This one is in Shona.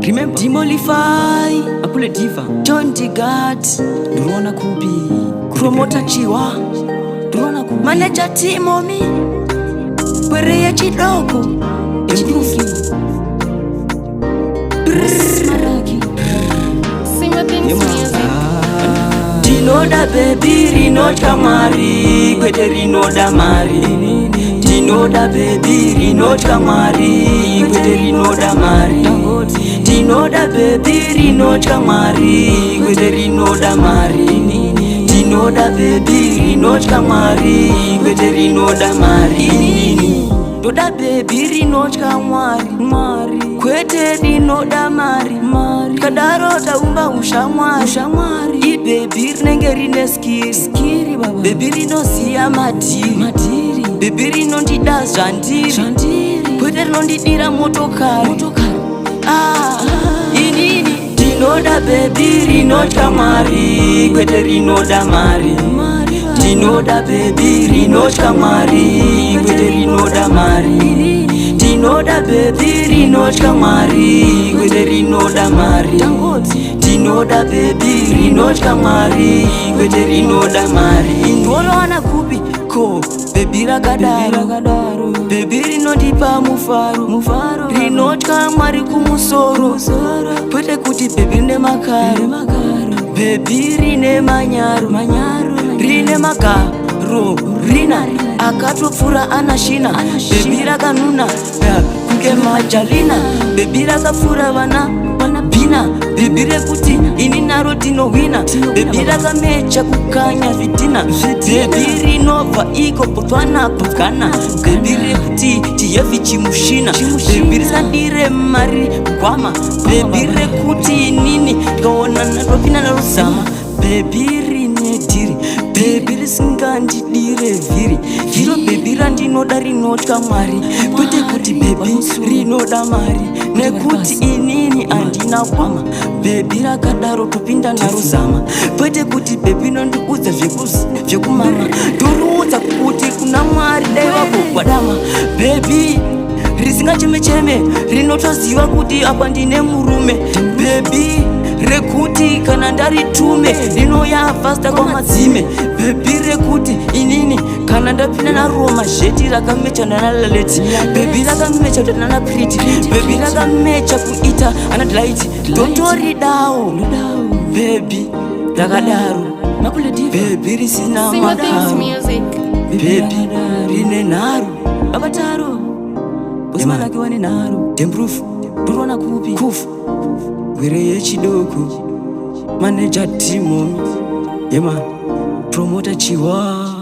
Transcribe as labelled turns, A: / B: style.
A: Remember Demolify, Apule Diva, John Tigard, Ndurona Kubi, Promoter Chiwa, Ndurona Kubi, Manager Timomi, Kwereya Chidogo, Improve Maraki, Dinoda baby, Rinota Mari, Kwete Rinoda Mari, Dinoda baby, Rinota Mari, Kwete Rinoda Mari, Dinoda baby, Rinota Mari, Kwete Rinoda Mari, Dinoda baby, Rinota Mari, Kwete Rinoda Mari, Doda baby, Rinota Mari, Kwete Rinoda Mari, Kadaro taumba ushamwari, I baby rinenge rine skiri, baby rinoziya madhiri, baby rinondida zvandiri, kwete rinondidira motokari. Inini Dinoda baby rinotya Mwari, kwete rinoda mari. Dinoda baby rinotya Mwari, kwete rinoda mari. Dinoda baby rinotya Mwari, kwete rinoda mari. Dinoda baby rinotya Mwari, kwete rinoda mari. Ndolwana kupi ko baby rakadaro, baby rinondipa mufaro, rinotya Mwari kumusoro, kwete kuti baby rine makaro, baby rine manyaro, rine magaro, rina akatopfura anashina, baby rakanuna kunge majalina, baby rakapfura vana bina, baby rekuti ini naro tinohwina, baby rakamecha kukanya vitina, baby rinobva iko potwana pugana, baby rekuti tiyevi chimushina, baby risadire mari gwama, baby rekuti nini kaona natopina narozama, baby rine diri, baby risingandidire vhiri, vhiro baby randinoda rinotya Mwari, kwete kuti baby rinoda mari, nekuti inini andina kwama, baby rakadaro topinda narozama, kwete kuti baby nondiudza zvekumama, toruudza kuti kuna Mwari dai vagogwadama, baby risingacheme rinotoziva kuti apa ndine murume, baby rekuti kana ndaritume rinoya fasta kwa madzime, baby rekuti inini kana ndapinda naroma zheti rakamecha nalaleti, baby rakamecha nana pretty, baby rakamecha kuita anadlight totoridawo, baby rakadaro, baby risina madaro, baby rine naru abataro usmanakiwa ni naru Improve Ndurona Kubi kufu Kwereya Chidogo, Manager Timomi, Promoter Chiwa.